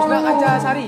Sudah kaca Sari.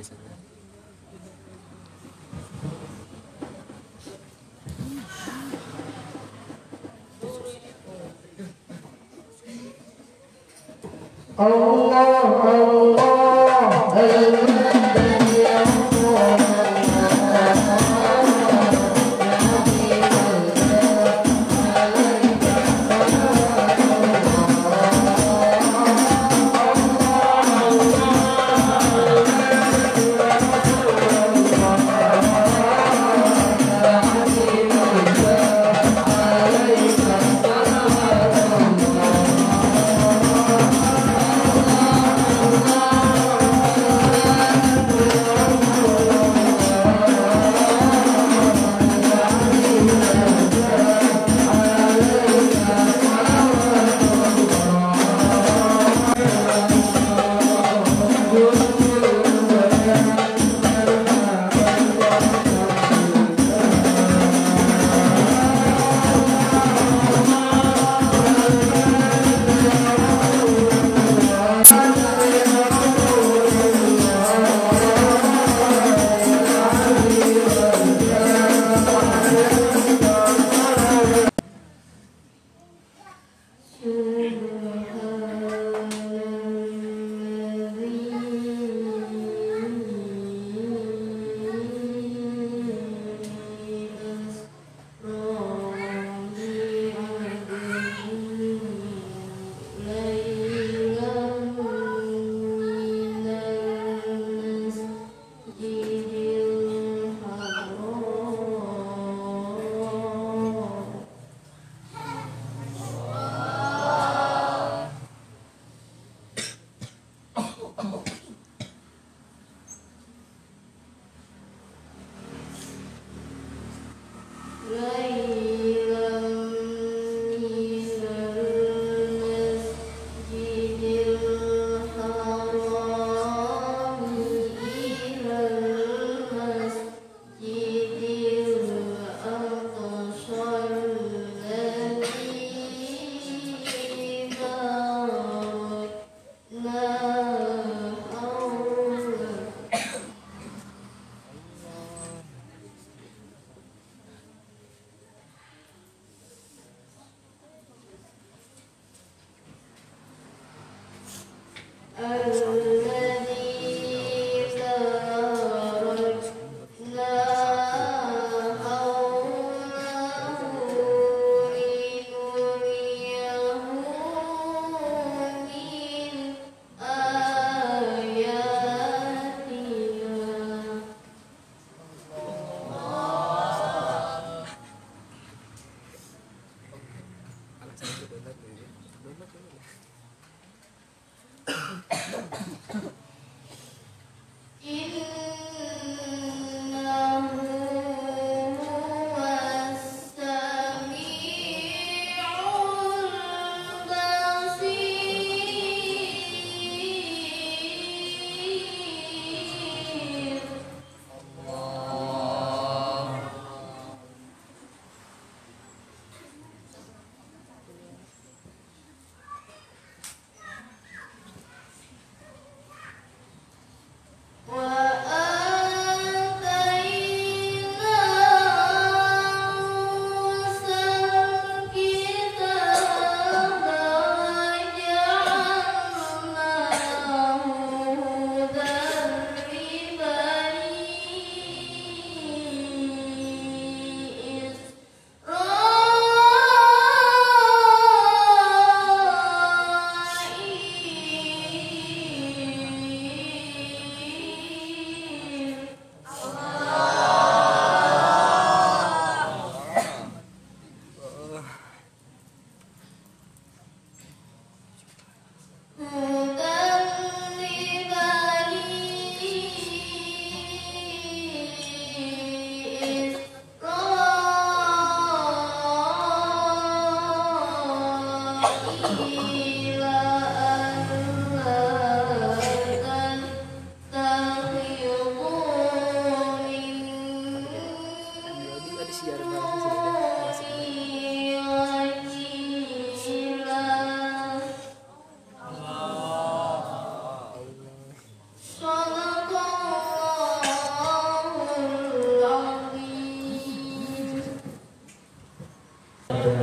biasanya. Allah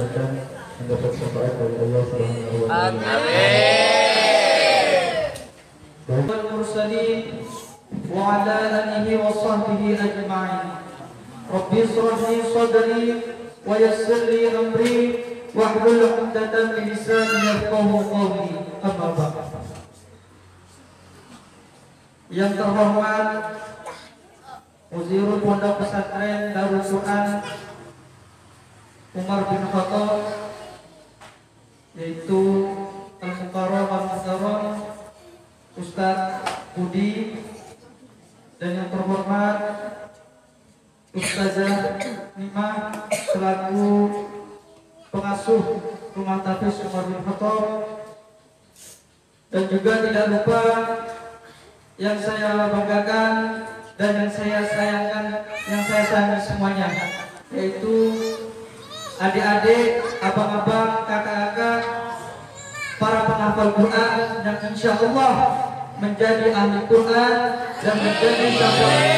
mudah-mudahan mendapat syafaat dari Allah Subhanahu wa taala. Amin. Mursalin wa ala alihi wa sahbihi ajma'in. Rabbi shrah li sadri wa yassir li amri wahlul 'uqdatam min lisani yafqahu qawli. Amma ba'd. Yang terhormat Muzirul Pondok Pesantren Darul Quran Umar bin Khattab, yaitu Al-Mukarram Al-Mukarram Ustaz Budi, dan yang terhormat Ustazah Nima selaku pengasuh Rumah Tahfiz Umar bin Khattab, dan juga tidak lupa yang saya banggakan dan yang saya sayangkan, yang saya sayangi semuanya, yaitu adik-adik, abang-abang, kakak-kakak, para penghafal Quran yang insya Allah menjadi ahli Quran dan menjadi syafaat.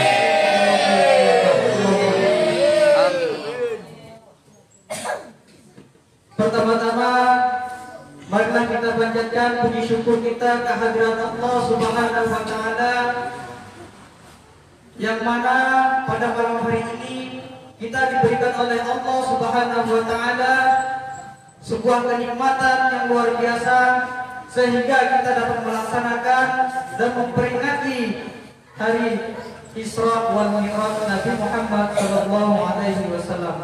Pertama-tama, marilah kita panjatkan puji syukur kita kehadirat Allah Subhanahu wa taala, yang mana pada malam hari ini kita diberikan oleh Allah Subhanahu wa taala sebuah kenikmatan yang luar biasa, sehingga kita dapat melaksanakan dan memperingati hari Isra wal Mi'raj Nabi Muhammad sallallahu alaihi wasallam.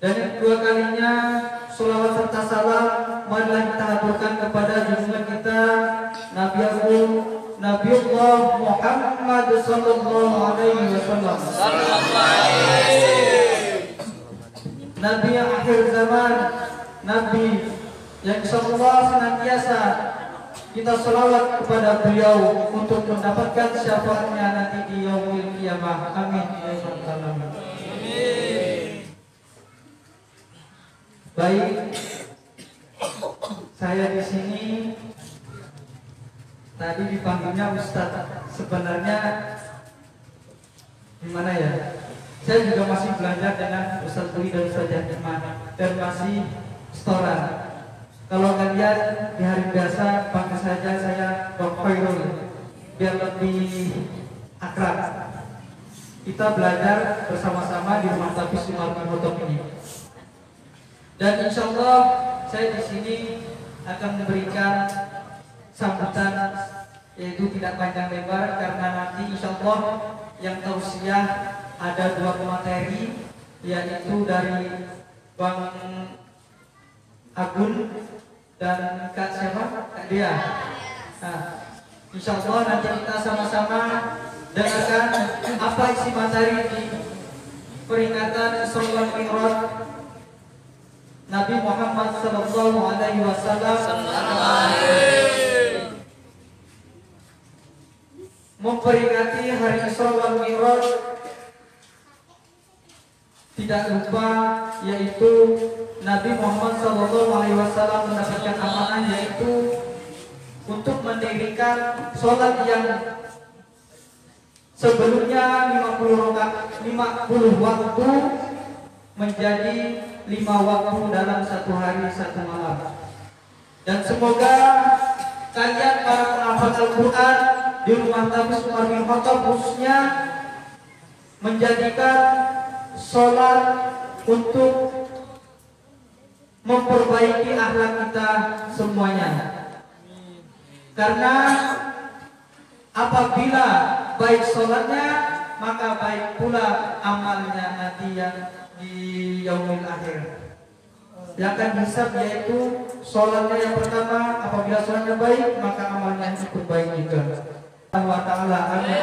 Dan yang kedua kalinya, sholawat serta salam marilah kita haturkan kepada junjungan kita Nabi Agung Nabiullah Muhammad sallallahu alaihi wasallam, Nabi yang akhir zaman, Nabi yang insyaallah senantiasa kita sholawat kepada beliau untuk mendapatkan syafaatnya nanti di yaumil qiyamah. Amin ya rabbal alamin. Baik, saya di sini tadi dipanggilnya Ustadz. Sebenarnya gimana ya? Saya juga masih belajar dengan Ustadz Budi dan Ustadz Iman, dan masih setoran. Kalau kalian di hari biasa panggil saja saya Bang Khairul, biar lebih akrab. Kita belajar bersama-sama di Rumah Tahfiz Umar bin Khattab ini. Dan insya Allah saya di sini akan memberikan sambutan, yaitu tidak panjang lebar, karena nanti insya Allah yang tausiah ada 2 pemateri, yaitu dari Bang Agun dan Kak siapa? Kak Dia. Nah, insya Allah nanti kita sama-sama dengarkan apa isi materi di peringatan Isra wal Mi'raj Nabi Muhammad sallallahu alaihi wasallam, memperingati hari Isra wal Mi'raj. Tidak lupa yaitu Nabi Muhammad sallallahu alaihi wasallam mendapatkan amanah, yaitu untuk mendirikan sholat yang sebelumnya 50 waktu menjadi 5 waktu dalam 1 hari 1 malam. Dan semoga kalian para penghafal Al-Quran di Rumah Tahfiz Umar bin Khattab khususnya menjadikan sholat untuk memperbaiki akhlak kita semuanya. Karena apabila baik sholatnya, maka baik pula amalnya nanti yang di yaumil akhir. Yang akan hisab yaitu sholatnya yang pertama, apabila sholatnya baik maka amalnya ikut baik juga. Allah Ta'ala, amin.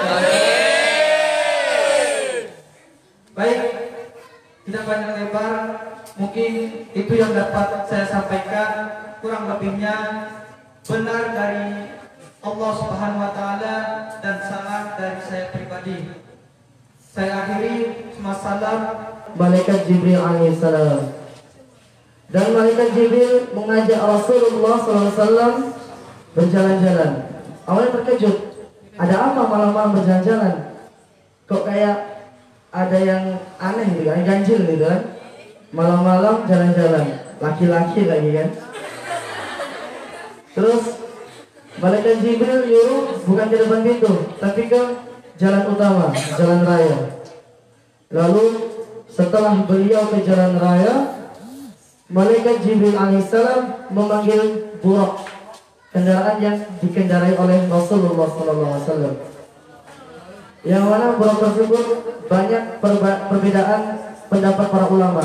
Baik, tidak panjang lebar, mungkin itu yang dapat saya sampaikan. Kurang lebihnya benar dari Allah Subhanahu wa taala dan salah dari saya pribadi. Saya akhiri, salam Malaikat Jibril alaihissalam. Dan Malaikat Jibril mengajak Rasulullah SAW berjalan-jalan. Awalnya terkejut, ada apa malam-malam berjalan-jalan? Kok kayak ada yang aneh gitu kan, ganjil gitu kan. Malam-malam jalan-jalan, laki-laki lagi kan. Terus malaikat Jibril nyuruh bukan ke depan pintu, tapi ke jalan utama, jalan raya. Lalu setelah beliau ke jalan raya, malaikat Jibril alaihissalam memanggil Buraq, kendaraan yang dikendarai oleh Rasulullah SAW. Yang mana Buraq tersebut banyak perbedaan pendapat para ulama.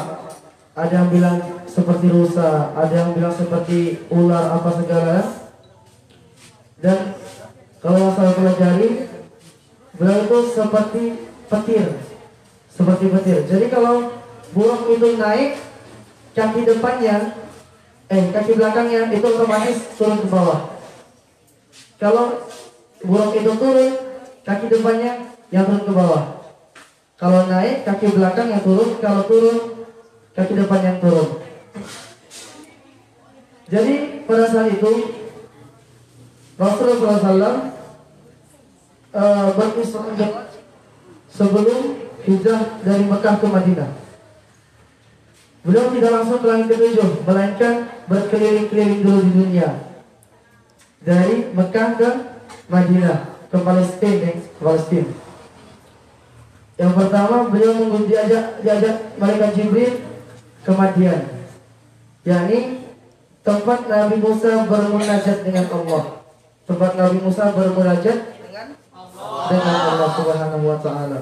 Ada yang bilang seperti rusa, ada yang bilang seperti ular apa segala. Dan kalau yang saya pelajari, beliau itu seperti petir, seperti petir. Jadi kalau Buraq itu naik, kaki depannya, kaki belakangnya itu otomatis turun ke bawah. Kalau Buraq itu turun, kaki depannya yang turun ke bawah. Kalau naik, kaki belakang yang turun. Kalau turun, kaki depan yang turun. Jadi pada saat itu Rasulullah SAW berisra sebelum hijrah dari Mekah ke Madinah. Beliau tidak langsung ke langit ketujuh, melainkan berkeliling-keliling dulu di dunia. Dari Mekah ke Madinah, ke Palestina. Yang pertama beliau diajak malaikat Jibril ke Madian, yakni tempat Nabi Musa bermunajat dengan Allah. Tempat Nabi Musa bermunajat dengan Allah Subhanahu wa taala.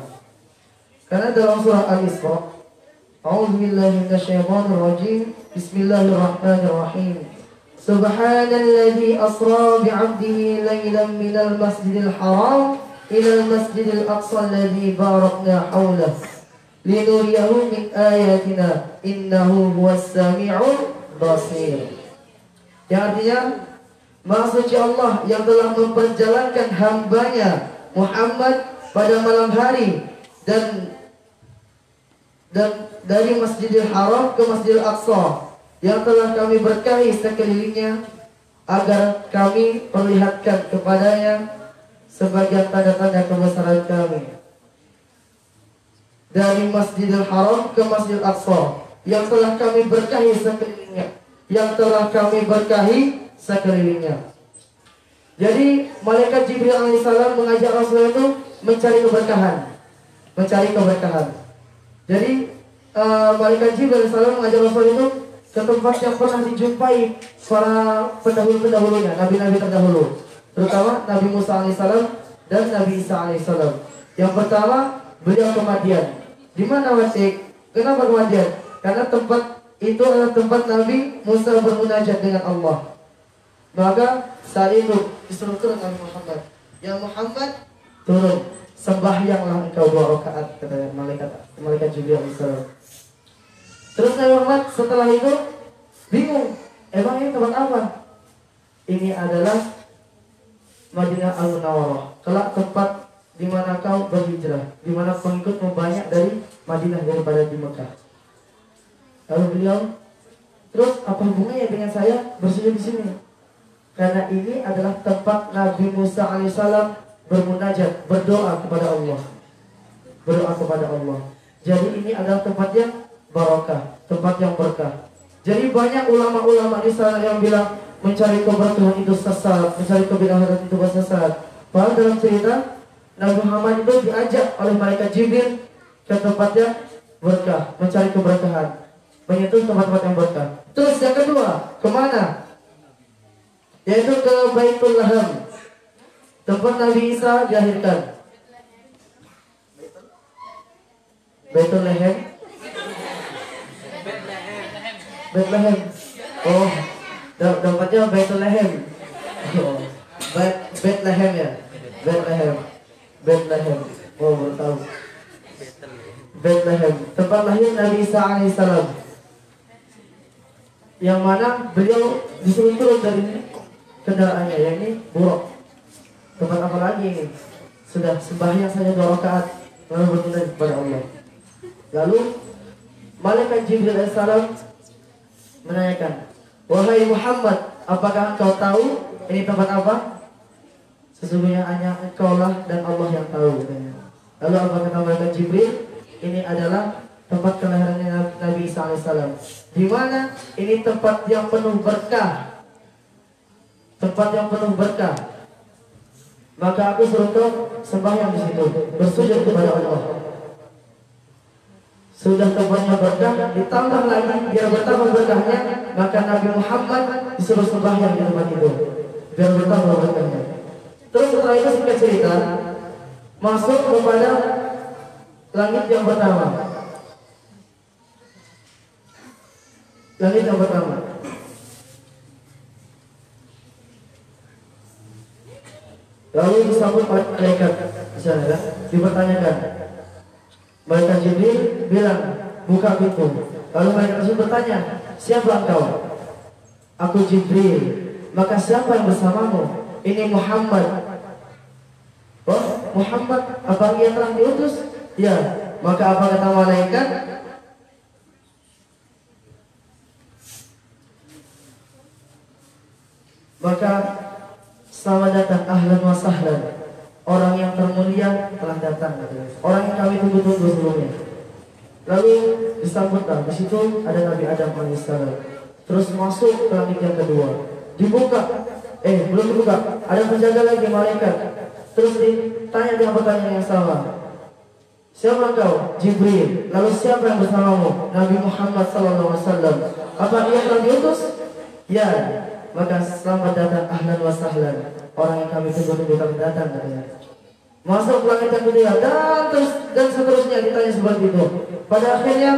Karena dalam surah Al-Isra, A'udzubillahi minasyaitonir rajim. Bismillahirrahmanirrahim. Subhanalladzi asra bi'abdihi lailan minal masjidil haram ilal masjidil aqsa alladzi barakna haulahu linuriyahu min ayatina innahu huwas sami'ul basir. Yang artinya, Maha Suci Allah yang telah memperjalankan hambanya Muhammad pada malam hari dan dari Masjidil Haram ke Masjidil Aqsa yang telah kami berkahi sekelilingnya agar kami perlihatkan kepadanya sebagian tanda-tanda kebesaran kami. Dari Masjidil Haram ke Masjidil Aqsa yang telah kami berkahi sekelilingnya. Jadi malaikat Jibril alaihissalam mengajak Rasulullah itu mencari keberkahan. Jadi malaikat Jibril alaihissalam mengajak Rasulullah itu ke tempat yang pernah dijumpai para pendahulunya, nabi-nabi terdahulu, terutama Nabi Musa alaihissalam dan Nabi Isa alaihissalam. Yang pertama beliau ke Madian. Di mana Watik? Kenapa ke Madian? Karena tempat itu adalah tempat Nabi Musa bermunajat dengan Allah. Maka saat itu disuruh turun Nabi Muhammad. Ya Muhammad, turun, sembahyanglah engkau 2 rakaat, kata malaikat Jibril alaihissalam. Terus Nabi Muhammad setelah itu bingung, emang ini tempat apa? Ini adalah Madinah Al-Munawwarah, kelak tempat di mana kau berhijrah, di mana pengikutmu banyak dari Madinah daripada di Mekah. Lalu beliau, terus apa hubungannya dengan saya bersujud di sini? Karena ini adalah tempat Nabi Musa alaihissalam bermunajat, berdoa kepada Allah. Jadi ini adalah tempat yang barakah, tempat yang berkah. Jadi banyak ulama-ulama di sana yang bilang mencari keberkahan itu sesat, mencari kebidahan itu sesat. Padahal dalam cerita Nabi Muhammad itu diajak oleh malaikat Jibril ke tempatnya berkah, mencari keberkahan, menyentuh tempat-tempat yang berkah. Terus yang kedua, kemana? Yaitu ke Baitul Laham, tempat Nabi Isa dilahirkan. Baitul Laham, Bethlehem. Oh, tempatnya Baitul Laham. Oh, Bethlehem ya. Bethlehem. Oh, baru tahu. Bethlehem, tempat lahir Nabi Isa alaihissalam. Yang mana beliau disuruh turun dari kendaraannya, yakni Buraq. Tempat apa lagi ini? Sudah sembahyang saja 2 rakaat lalu bertanya kepada Allah. Lalu malaikat Jibril alaihissalam menanyakan, wahai Muhammad, apakah engkau tahu ini tempat apa? Sesungguhnya hanya engkau lah dan Allah yang tahu, katanya. Lalu apa kata malaikat Jibril? ini adalah tempat kelahirannya Nabi Isa alaihissalam. Di mana ini tempat yang penuh berkah, tempat yang penuh berkah. Maka aku suruh kau sembahyang di situ, bersujud kepada Allah. Sudah tempatnya berkah, ditambah lagi biar bertambah berkahnya, maka Nabi Muhammad disuruh sembahyang di tempat itu, biar bertambah berkahnya. Terus setelah itu singkat cerita, masuk kepada langit yang pertama. Langit yang pertama. Lalu disambut oleh malaikat di sana, kan? Dipertanyakan. Malaikat Jibril bilang, buka pintu. Lalu malaikat tersebut bertanya, siapa engkau? Aku Jibril. Maka siapa yang bersamamu? Ini Muhammad. Oh, Muhammad, apa dia telah diutus? Ya. Maka apa kata malaikat? Maka selamat datang, ahlan wa sahlan. Orang yang termulia telah datang. Orang yang kami tunggu-tunggu sebelumnya. Lalu disambutlah. Di situ ada Nabi Adam alaihissalam. Terus masuk ke langit yang kedua. Dibuka. Belum dibuka. Ada penjaga lagi malaikat. Terus ditanya dengan pertanyaan yang sama. Siapa engkau? Jibril. Lalu siapa yang bersamamu? Nabi Muhammad SAW. Apa dia telah diutus? Ya. Maka selamat datang, ahlan wa sahlan. Orang yang kami tunggu-tunggu kami datang katanya. Masuk ke langit yang kedua dan seterusnya ditanya seperti itu. Pada akhirnya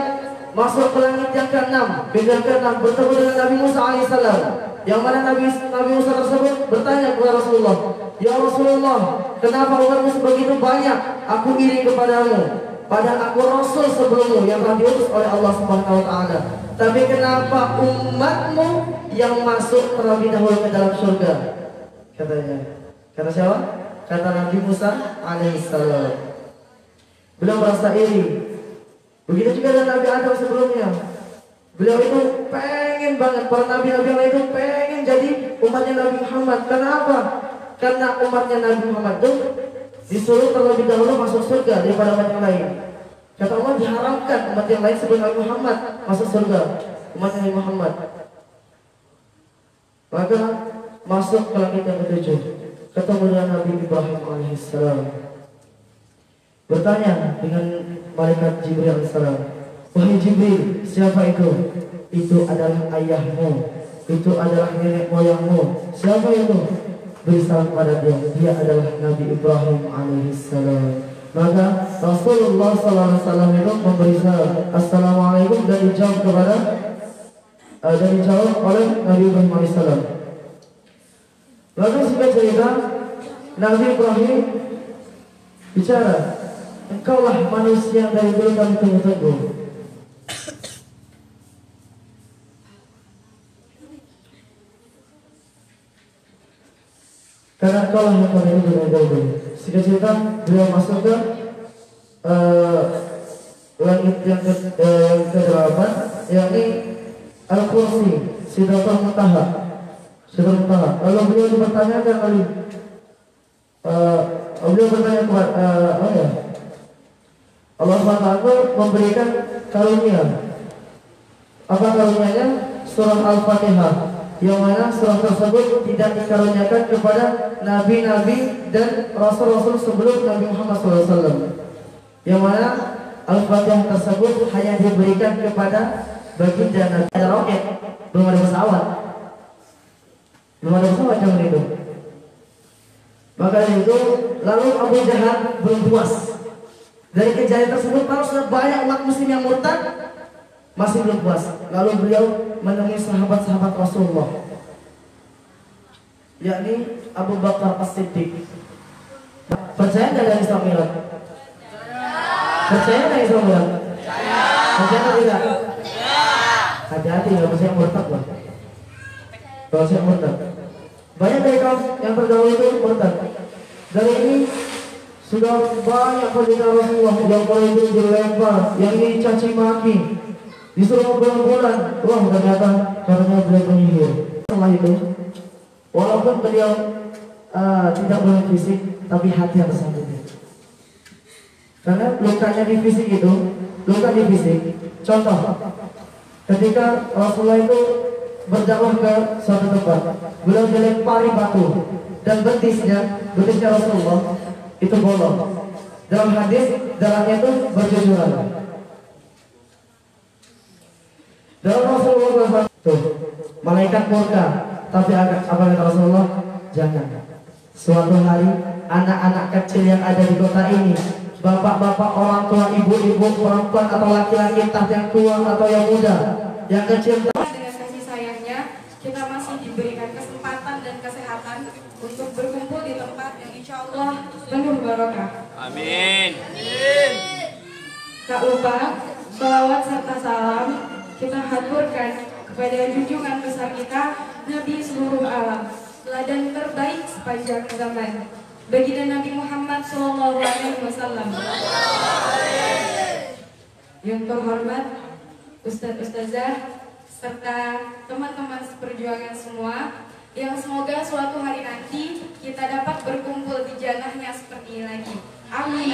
masuk ke langit yang ke-6, bintang ke-6 bertemu dengan Nabi Musa alaihissalam. Yang mana Nabi Musa tersebut bertanya kepada Rasulullah, ya Rasulullah, kenapa umatmu begitu banyak? Aku iri kepadamu. Padahal aku Rasul sebelummu yang telah diutus oleh Allah Subhanahu Wa Taala. Tapi kenapa umatmu yang masuk terlebih dahulu ke dalam surga? Katanya. Kata siapa? Kata Nabi Musa alaihissalam. Beliau merasa iri. Begitu juga dengan Nabi Adam sebelumnya. Beliau itu pengen banget, para nabi-nabi yang lain itu pengen jadi umatnya Nabi Muhammad. Kenapa? Karena umatnya Nabi Muhammad itu disuruh terlebih dahulu masuk surga daripada umat yang lain. Kata Allah, diharamkan umat yang lain sebelum Nabi Muhammad masuk surga. Umat Nabi Muhammad. Maka masuk ke langit yang ketujuh, ketemu dengan Nabi Ibrahim alaihissalam. Bertanya dengan malaikat Jibril alaihissalam, wahai Jibril, siapa itu? Itu adalah ayahmu, itu adalah nenek moyangmu. Siapa itu? Beri salam kepada dia. Dia adalah Nabi Ibrahim alaihissalam. Maka Rasulullah SAW itu memberi salam, assalamualaikum, dan dijawab oleh Nabi Ibrahim alaihissalam. Lalu singkat cerita, Nabi Ibrahim bicara, engkaulah manusia yang dari dulu kami tunggu-tunggu. Karena engkaulah yang kami tunggu dari dulu. Singkat cerita, beliau masuk ke langit yang ke-8, yakni Al-Kursi, Sidratul Muntaha. Lalu beliau dipertanyakan kali. Beliau bertanya kepada Allah SWT memberikan karunia. Apa karunianya? Surah Al-Fatihah, yang mana surah tersebut tidak dikaruniakan kepada nabi-nabi dan rasul-rasul sebelum Nabi Muhammad SAW. Yang mana Al-Fatihah tersebut hanya diberikan kepada baginda Nabi. Ada roket, belum ada pesawat. Belum ada pesawat zaman itu. Maka dari itu, lalu Abu Jahal belum puas. Dari kejadian tersebut, kalau sudah banyak umat muslim yang murtad, masih belum puas. Lalu beliau menemui sahabat-sahabat Rasulullah, yakni Abu Bakar As-Siddiq. Percaya nggak dari Islam Mi'raj? Percaya nggak Islam Mi'raj? Percaya nggak tidak? Hati-hati, nggak percaya murtad lah. Kalau saya murtad, banyak dari kaum yang terdahulu itu murtad. Dari ini sudah banyak pendeta Rasulullah yang kalau itu dilempar, yang ini caci maki, disuruh bulan-bulan. Wah, ternyata karena beliau penyihir. Setelah itu, walaupun beliau tidak boleh fisik, tapi hati yang tersakiti. Karena lukanya di fisik itu, luka di fisik. Contoh, ketika Rasulullah itu berdakwah ke suatu tempat, beliau dilempari batu dan betisnya Rasulullah itu bolong. Dalam hadis darahnya itu bercucuran. Dalam Rasulullah tuh, malaikat murka, tapi apa kata Rasulullah? Jangan. Suatu hari anak-anak kecil yang ada di kota ini, bapak-bapak, orang tua, ibu-ibu, perempuan atau laki-laki, entah yang tua atau yang muda, yang kecil. Dengan kasih sayangnya, kita masih diberikan kesempatan dan kesehatan untuk berkumpul di tempat yang insya Allah penuh barokah. Amin. Tak lupa, sholawat serta salam kita haturkan kepada junjungan besar kita, Nabi seluruh alam, teladan terbaik sepanjang zaman, baginda Nabi Muhammad SAW. Yang terhormat Ustadz-Ustazah serta teman-teman seperjuangan semua, yang semoga suatu hari nanti kita dapat berkumpul di jannahnya seperti ini lagi. Amin.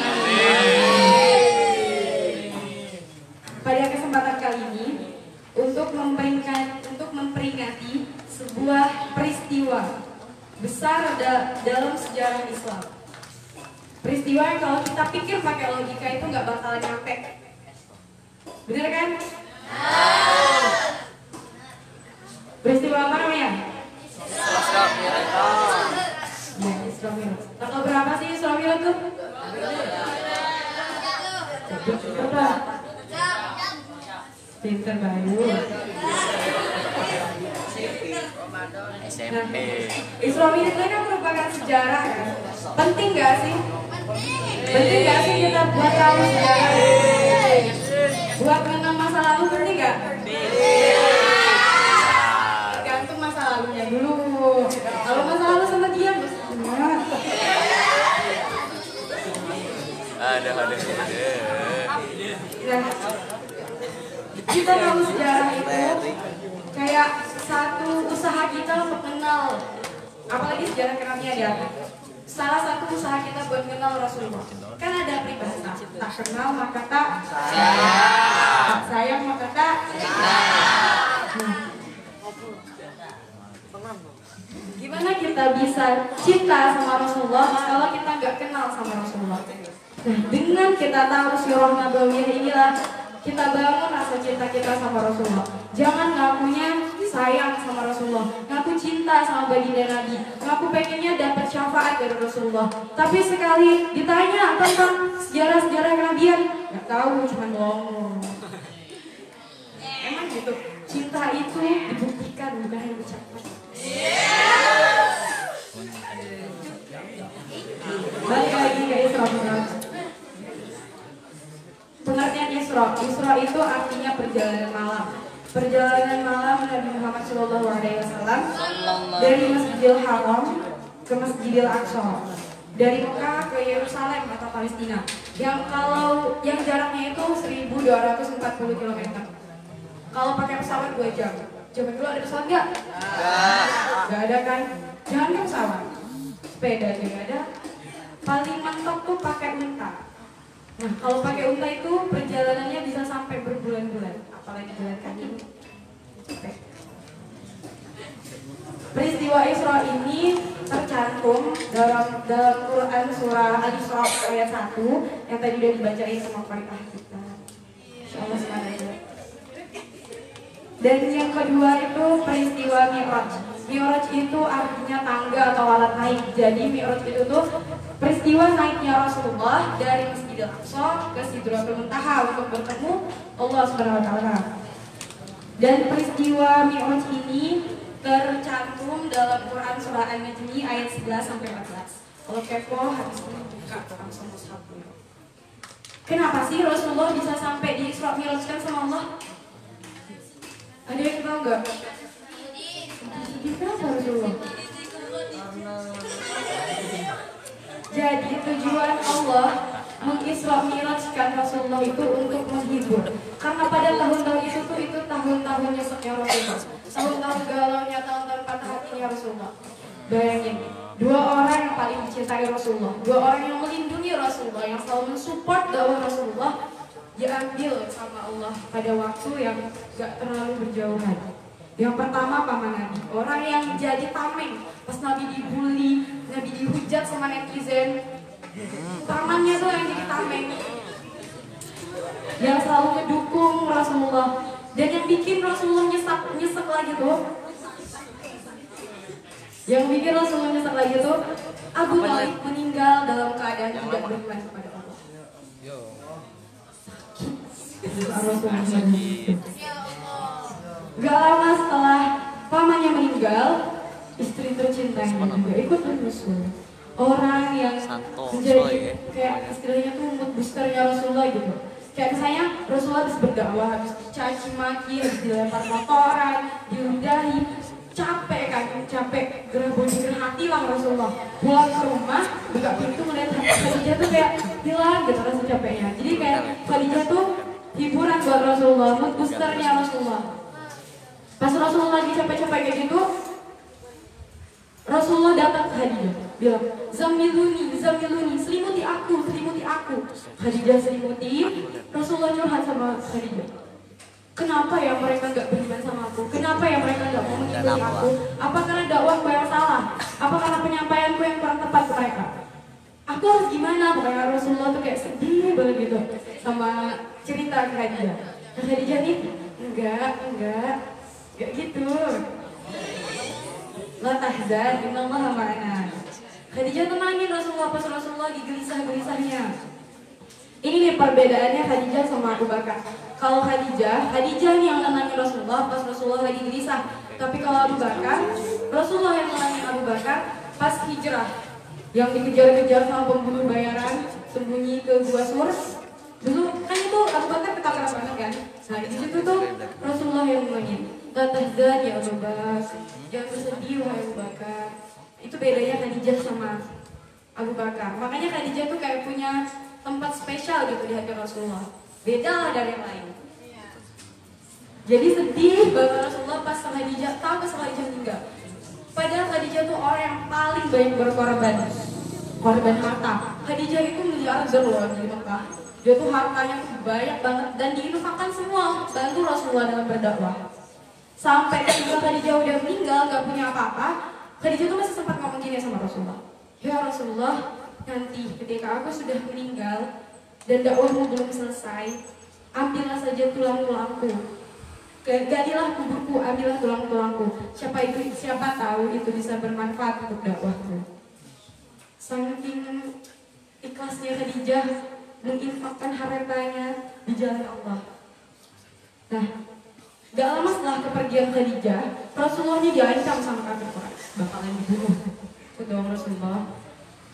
Pada kesempatan kali ini, untuk memperingati sebuah peristiwa besar dalam sejarah Islam. Peristiwa yang kalau kita pikir pakai logika itu nggak bakalan nyampe. Bener kan? Peristiwa apa namanya? Isra Mi'raj. Tanggal berapa sih Isra Mi'raj tuh? Berapa? Pinter bayu. Nah, Isra Mi'raj itu kan merupakan sejarah kan? Penting gak sih? Penting gak sih kita buat tahu sejarah? Buat mengenang masa lalu penting gak? Gantung masa lalunya dulu. Kalau masa lalu sama dia gimana? Ada. Nah, kita tahu sejarah itu kayak satu usaha kita untuk kenal, apalagi sejarah kenabian ya. Salah satu usaha kita buat kenal Rasulullah. Kan ada peribahasa, tak kenal maka tak sayang maka tak. Gimana kita bisa cinta sama Rasulullah kalau kita nggak kenal sama Rasulullah? Nah, dengan kita tahu sirah nabawiyah inilah kita bangun rasa cinta kita sama Rasulullah. Jangan ngakunya sayang sama Rasulullah, ngaku cinta sama baginda Nabi, ngaku pengennya dapat syafaat dari Rasulullah. Tapi sekali ditanya tentang sejarah-sejarah kenabian, nggak tahu, cuma bohong. Emang gitu, cinta itu dibuktikan bukan yang diucapkan. Balik lagi ke Isra Mi'raj. Pengertian Isra itu artinya perjalanan malam. Perjalanan malam Nabi Muhammad SAW dari Masjidil Haram ke Masjidil Aqsa, dari Mekah ke Yerusalem atau Palestina, yang jaraknya itu 1240 km. Kalau pakai pesawat 2 jam. Coba dulu ada pesawat nggak? Nggak ada kan? Jangan ke pesawat, sepeda juga ada. Paling mentok tuh pakai unta. Nah, kalau pakai unta itu perjalanannya bisa sampai berbulan-bulan, apalagi jalan kaki. Peristiwa Isra ini tercantum dalam Quran surah Al-Isra ayat 1 yang tadi udah dibacain sama Qari'ah kita. Insyaallah semuanya. Dan yang kedua itu peristiwa Mi'raj. Mi'raj itu artinya tangga atau alat naik. Jadi Mi'raj itu tuh peristiwa naiknya Rasulullah dari Masjidil Aqsa ke Sidratul Muntaha untuk bertemu Allah Subhanahu wa taala. Dan peristiwa Mi'raj ini tercantum dalam Quran surah An-Najm ayat 11 sampai 14. Kalau kepo harus buka langsung mushafnya. Kenapa sih Rasulullah bisa sampai di Isra Mi'rajkan sama Allah? Ada yang tahu nggak? Kenapa Rasulullah? Jadi tujuan Allah mengisra mi'rajkan Rasulullah itu untuk menghibur. Karena pada tahun-tahun itu tahun-tahun nyeseknya Rasulullah, tahun-tahun galaunya, tahun-tahun patah hatinya Rasulullah. Bayangin, Dua orang yang paling dicintai Rasulullah, dua orang yang melindungi Rasulullah, yang selalu mensupport dakwah Rasulullah, diambil sama Allah pada waktu yang gak terlalu berjauhan. Yang pertama paman Nabi, orang yang jadi tameng pas Nabi dibully, Nabi dihujat sama netizen, pamannya tuh yang jadi tameng, yang selalu mendukung Rasulullah. Dan yang bikin Rasulullah nyesek lagi tuh, yang bikin Rasulullah nyesek lagi tuh, Abu Thalib meninggal dalam keadaan tidak beriman kepada Allah. Gak lama setelah pamannya meninggal, istri tercintanya juga ikut menyusul. Orang yang menjadi kayak istilahnya tuh mood boosternya Rasulullah gitu. Kayak misalnya Rasulullah habis berdakwah, habis dicaci maki, habis dilempar motoran, diludahi, capek gerah bodi gerah hati lah Rasulullah. Pulang ke rumah, buka pintu melihat Khadijah tuh kayak hilang gitu rasa capeknya. Jadi kayak Khadijah tuh hiburan buat Rasulullah, mood boosternya Rasulullah. Pas Rasulullah lagi capek-capek kayak gitu, Rasulullah datang ke Khadijah, bilang, Zamiluni, selimuti aku. Khadijah selimuti, Rasulullah curhat sama Khadijah. Kenapa ya mereka gak beriman sama aku? Kenapa ya mereka gak mau mengikuti aku? Apa karena dakwahku yang salah? Apa karena penyampaianku yang kurang tepat ke mereka? Aku harus gimana? Pokoknya Rasulullah tuh kayak sedih banget gitu sama cerita Khadijah. Nah Khadijah nih, enggak gitu. La tahzan, innallaha ma'ana. Khadijah tenangin Rasulullah pas Rasulullah lagi gelisah-gelisahnya. Ini nih perbedaannya Khadijah sama Abu Bakar. Kalau Khadijah nih yang nenangin Rasulullah pas Rasulullah lagi gelisah. Tapi kalau Abu Bakar, Rasulullah yang nenangin Abu Bakar pas hijrah. Yang dikejar-kejar sama pembunuh bayaran, sembunyi ke Gua Sur. Dulu kan itu Abu Bakar ketakutan banget kan. Nah di situ tuh Rasulullah yang nenangin. La tahzan ya Abu Bakar, jangan bersedih wahai Abu Bakar. Itu bedanya Khadijah sama Abu Bakar. Makanya Khadijah tuh kayak punya tempat spesial gitu di hati Rasulullah. Beda lah dari yang lain. Jadi sedih banget Rasulullah pas Khadijah tahu pas Khadijah meninggal. Padahal Khadijah tuh orang yang paling banyak korban harta. Khadijah itu miliarder loh di Mekah. Dia tuh hartanya tuh banyak banget dan diinfakkan semua untuk bantu Rasulullah dalam berdakwah. Sampai ketika Khadijah udah meninggal gak punya apa-apa, Khadijah tuh masih sempat ngomong gini sama Rasulullah. Ya Rasulullah, nanti ketika aku sudah meninggal dan dakwahmu belum selesai, ambillah saja tulang-tulangku. Gadilah kuburku, ambillah tulang-tulangku. Siapa tahu itu bisa bermanfaat untuk dakwahku. Saking ikhlasnya Khadijah menginfakkan hartanya di jalan Allah. Nah, gak lama setelah kepergian Khadijah, Rasulullah-nya diancam sama kafir Quraisy, bakalan dibunuh. Kedua Rasulullah.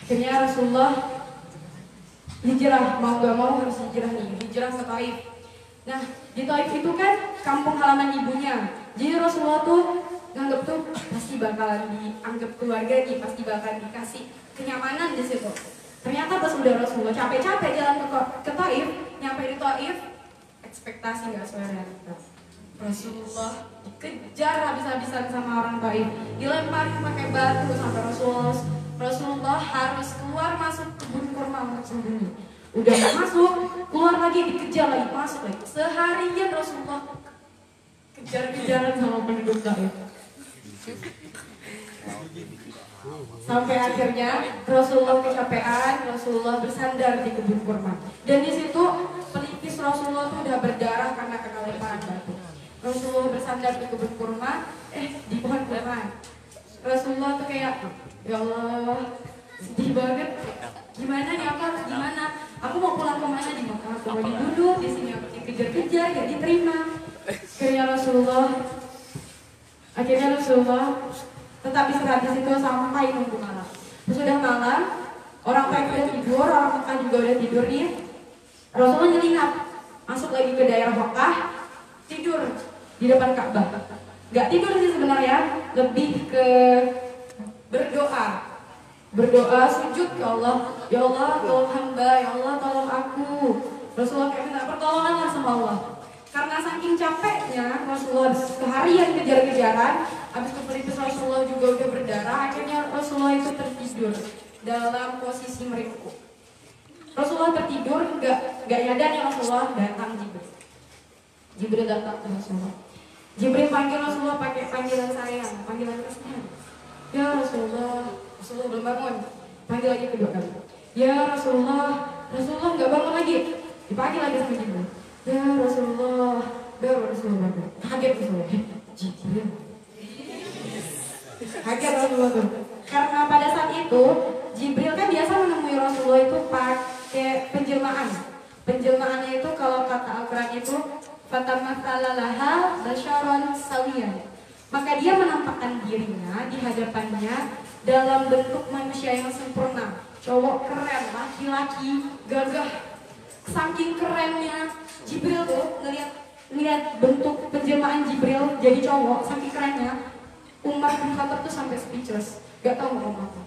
Akhirnya Rasulullah hijrah, mau gak mau harus hijrah ke Taif. Nah, di Taif itu kan kampung halaman ibunya. Jadi Rasulullah tuh nganggep tuh pasti bakalan dianggap keluarga nih, pasti bakalan dikasih kenyamanan di situ. Ternyata pas udah Rasulullah capek-capek jalan ke Taif, nyampe di Taif, ekspektasi gak sesuai realitas. Rasulullah dikejar habis-habisan sama orang Taif, dilemparin pakai batu sampai Rasulullah harus keluar masuk kebun kurma untuk sembunyi. Udah masuk, keluar lagi dikejar lagi, masuk lagi. Seharian Rasulullah kejar-kejaran sama penduduk Taif. Sampai akhirnya Rasulullah kecapean, Rasulullah bersandar di kebun kurma. Dan di situ pelipis Rasulullah tuh udah berdarah karena kena lemparan batu. Rasulullah bersandar di kebun kurma, di pohon kurma. Rasulullah tuh kayak, ya Allah, sedih banget. Gimana nih, aku harus gimana? Aku mau pulang kemana di Mekah? Aku mau dibunuh, di sini aku dikejar-kejar, gak diterima. Akhirnya Rasulullah tetap istirahat di situ sampai nunggu malam. Sudah malam, orang Taif udah tidur, orang Mekah juga udah tidur nih. Rasulullah nyelinap, masuk lagi ke daerah Mekah, tidur di depan Ka'bah. Gak tidur sih sebenarnya, lebih ke berdoa sujud ke Allah. Ya Allah tolong hamba, ya Allah tolong aku. Rasulullah kayak minta pertolongan lah sama Allah. Karena saking capeknya Rasulullah seharian kejar-kejaran, habis kepelitis Rasulullah juga udah berdarah, akhirnya Rasulullah itu tertidur dalam posisi meringkuk. Rasulullah tertidur, gak nyadarnya Rasulullah datang Jibril. Jibril datang ke Rasulullah. Jibril panggil Rasulullah pakai panggilan sayang, panggilan kasihan. Ya Rasulullah, Rasulullah belum bangun. Panggil lagi kedua kali. Ya Rasulullah, Rasulullah nggak bangun lagi. Dipanggil lagi sama Jibril. Ya Rasulullah, baru Rasulullah bangun. Kaget Rasulullah. Jibril. Kaget Rasulullah tuh. Karena pada saat itu Jibril kan biasa menemui Rasulullah itu pakai penjelmaan. Penjelmaannya itu kalau kata Al-Quran itu fatamatsalaha basyaron sawiyan. Maka dia menampakkan dirinya di hadapannya dalam bentuk manusia yang sempurna. Cowok keren, laki-laki, gagah. Saking kerennya Jibril tuh ngeliat bentuk penjelmaan Jibril jadi cowok, saking kerennya Umar bin Khattab tuh sampai speechless, gak tahu mau ngomong apa.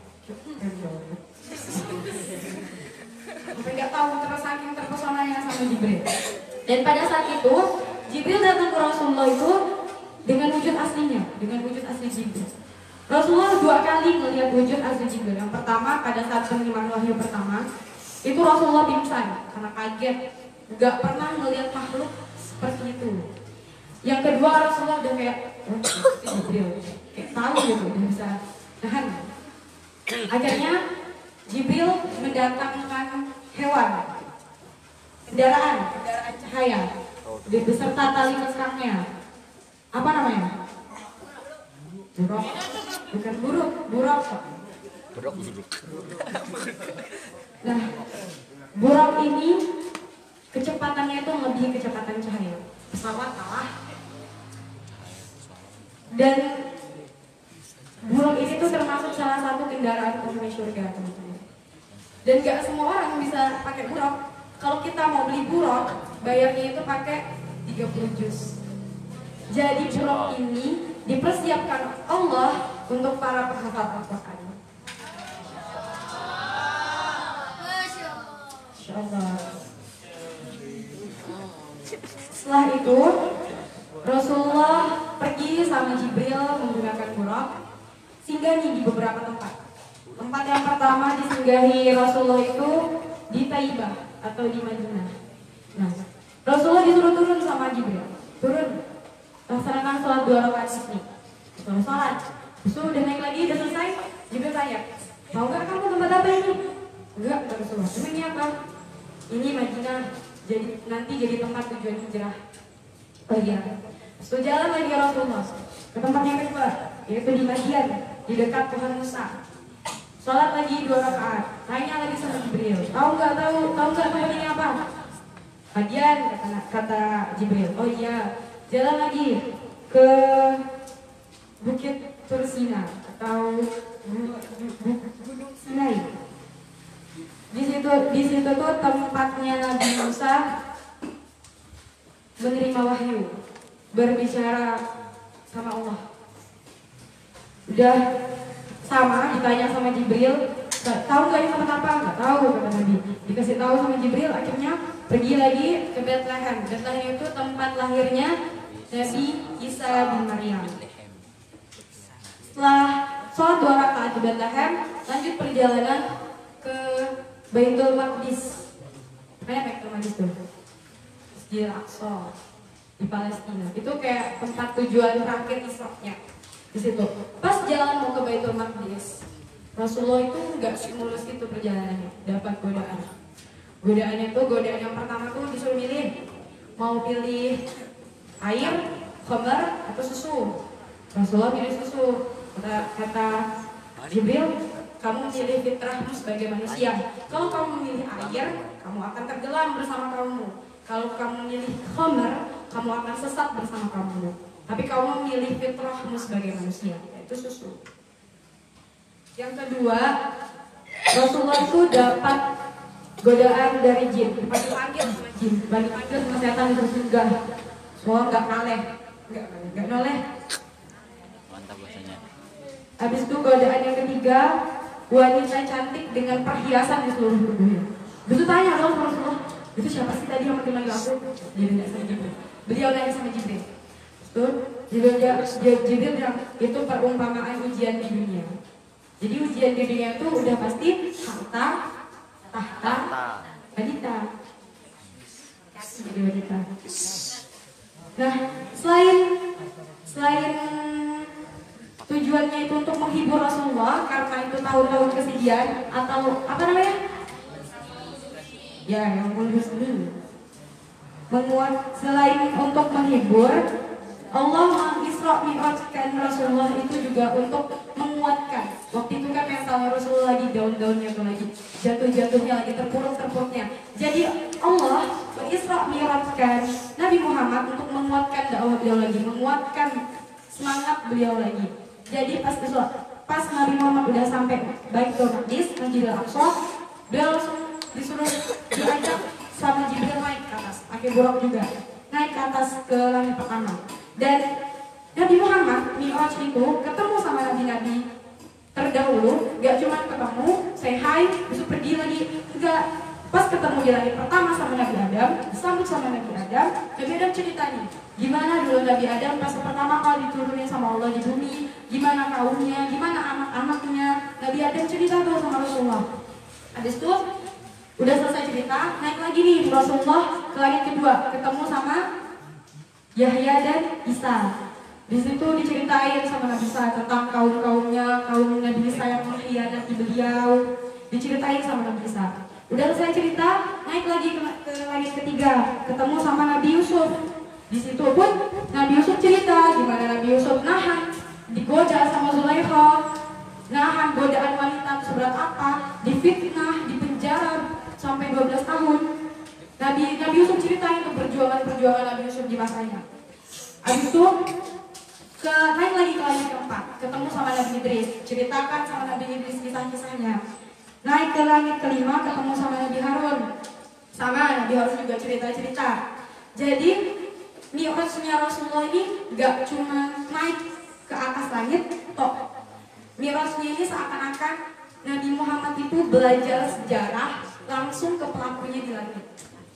Sampai gak tahu terus saking terpesonanya sama Jibril. Dan pada saat itu Jibril datang ke Rasulullah itu dengan wujud aslinya, dengan wujud asli Jibril. Rasulullah 2 kali melihat wujud asli Jibril. Yang pertama pada saat penerimaan wahyu pertama, itu Rasulullah pingsan karena kaget, nggak pernah melihat makhluk seperti itu. Yang kedua Rasulullah udah kayak Jibril, kayak tahu gitu, udah bisa nahan. Akhirnya Jibril mendatangkan hewan, kendaraan cahaya, beserta tali kekangnya. Apa namanya? Buruk, bukan buruk, buruk. Nah, buruk ini kecepatannya itu lebih kecepatan cahaya. Pesawat kalah. Dan buruk ini tuh termasuk salah satu kendaraan penghuni surga, teman-teman. Dan gak semua orang bisa pakai buruk. Kalau kita mau beli buruk, bayarnya itu pakai 30 juz. Jadi buruk ini dipersiapkan Allah untuk para penghafal Al-Quran. Insyaallah. Setelah itu Rasulullah pergi sama Jibril menggunakan buraq, singgahi di beberapa tempat. Tempat yang pertama disinggahi Rasulullah itu di Taibah atau di Madinah. Nah, Rasulullah disuruh turun sama Jibril. Turun, laksanakan sholat 2 rakaat ini. Sholat. Terus udah naik lagi, udah selesai. Jibril tanya, mau gak kamu tempat apa ini? Enggak, kata Rasulullah. Emang ini apa? Ini Madinah, nanti jadi tempat tujuan hijrah. Oh iya. So jalan lagi Rasulullah ke tempat yang kedua, yaitu di Madian, di dekat Tuhan Musa. Sholat lagi 2 rakaat. Tanya lagi sama Jibril, tahu nggak tempat ini apa? Madian, kata Jibril. Oh iya. Jalan lagi ke Bukit Tursina atau Gunung Sinai. Di situ tuh tempatnya Nabi Musa menerima wahyu, berbicara sama Allah. Udah sama ditanya sama Jibril, tahu nggak ini tempat apa? Nggak tahu, kata Nabi. Dikasih tahu sama Jibril, akhirnya pergi lagi ke Bethlehem. Bethlehem itu tempat lahirnya Nabi Isa bin Maryam. Setelah sholat 2 rakaat di Bethlehem, lanjut perjalanan ke Baitul Maqdis. Mana Baitul Maqdis tuh? Masjidil Aqsa di Palestina. Itu kayak tempat tujuan terakhir Isra-nya. Di situ. Pas jalan mau ke Baitul Maqdis, Rasulullah itu nggak semulus itu perjalanannya, dapat godaan. Godaannya tuh, godaan yang pertama tuh disuruh milih, mau pilih air, khamar atau susu. Rasulullah pilih susu. Kata Jibril, kamu pilih fitrahmu sebagai manusia. Kalau kamu memilih air, kamu akan tenggelam bersama kamu. Kalau kamu memilih khamar, kamu akan sesat bersama kamu. Tapi kamu memilih fitrahmu sebagai manusia, yaitu susu. Yang kedua, Rasulullah itu dapat godaan dari jin. Dipanggil sama jin, dipanggil sama setan terus enggak. Soal nggak noleh. Mantap bahasanya. Habis itu godaan yang ketiga, wanita cantik dengan perhiasan di seluruh tubuhnya. Begitu tanya dong Rasulullah, itu siapa sih tadi yang manggil aku? Dia nanya sama Jibril. Beliau nanya sama Jibril. Betul? Jibril bilang itu perumpamaan ujian di dunia. Jadi ujian di dunia itu udah pasti harta, tahta, wanita. Jadi wanita. Nah, selain tujuannya itu untuk menghibur Rasulullah karena itu tahun-tahun kesedihan atau apa namanya? Ya, yang menguat. Selain untuk menghibur, Allah mengisra mi'rajkan Rasulullah itu juga untuk menguatkan. Waktu itu kan mental Rasulullah lagi daun-daunnya tuh lagi jatuh-jatuhnya, lagi terpuruk-terpuruknya. Jadi Allah mengisra mi'rajkan Nabi Muhammad untuk menguatkan dakwah beliau lagi, menguatkan semangat beliau lagi. Jadi pas Nabi Muhammad udah sampai Baitul Maqdis, Masjidil Aqsa, beliau langsung disuruh diajak sama Jibril naik ke atas, pakai buruk juga, naik ke atas ke langit pertama. Dan Nabi Muhammad Mi'raj itu ketemu sama nabi-nabi terdahulu, gak cuma ketemu, say hi, besok pergi lagi, enggak. Pas ketemu di langit pertama sama Nabi Adam, disambut sama Nabi Adam ceritanya gimana dulu Nabi Adam pas pertama kali diturunin sama Allah di bumi, gimana kaumnya, gimana anak-anaknya. Nabi Adam cerita tuh sama Rasulullah. Habis itu udah selesai cerita, naik lagi nih Rasulullah ke langit kedua, ketemu sama Yahya dan Isa. Di situ diceritain sama Nabi Isa tentang kaum-kaumnya, kaum Nabi Isa yang mengkhianati beliau, diceritain sama Nabi Isa. Udah selesai cerita, naik lagi ke langit ketiga, ketemu sama Nabi Yusuf. Di situ pun Nabi Yusuf cerita gimana Nabi Yusuf nahan, digoda sama Zulaikha, nahan godaan wanita seberat apa, difitnah, dipenjara sampai 12 tahun. Nabi Yusuf ceritain tuh perjuangan Nabi Yusuf di masanya. Habis itu naik lagi ke langit keempat, ketemu sama Nabi Idris, ceritakan sama Nabi Idris kisah-kisahnya. Naik ke langit kelima, ketemu sama Nabi Harun, sama Nabi Harun juga cerita-cerita. Jadi Mi'rajnya Rasulullah ini gak cuma naik ke atas langit, toh Mi'rajnya ini seakan-akan Nabi Muhammad itu belajar sejarah langsung ke pelakunya di langit.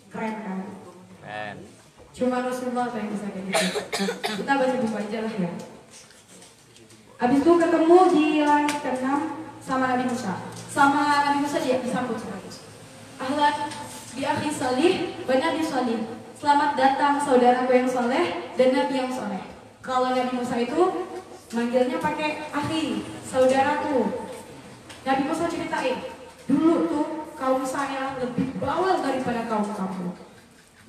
Keren kan? Keren. Cuma Rasulullah yang bisa kayak gitu. Kita baca buku aja lah ya. Habis itu ketemu di langit ke-6 sama Nabi Musa. Sama Nabi Musa dia disambut sama Musa. Ahlan bi akhi salih wa nabi salih. Selamat datang saudaraku yang soleh dan nabi yang soleh. Kalau Nabi Musa itu manggilnya pakai akhi, saudaraku. Nabi Musa ceritain, dulu tuh kaum saya lebih bawel daripada kaum kamu.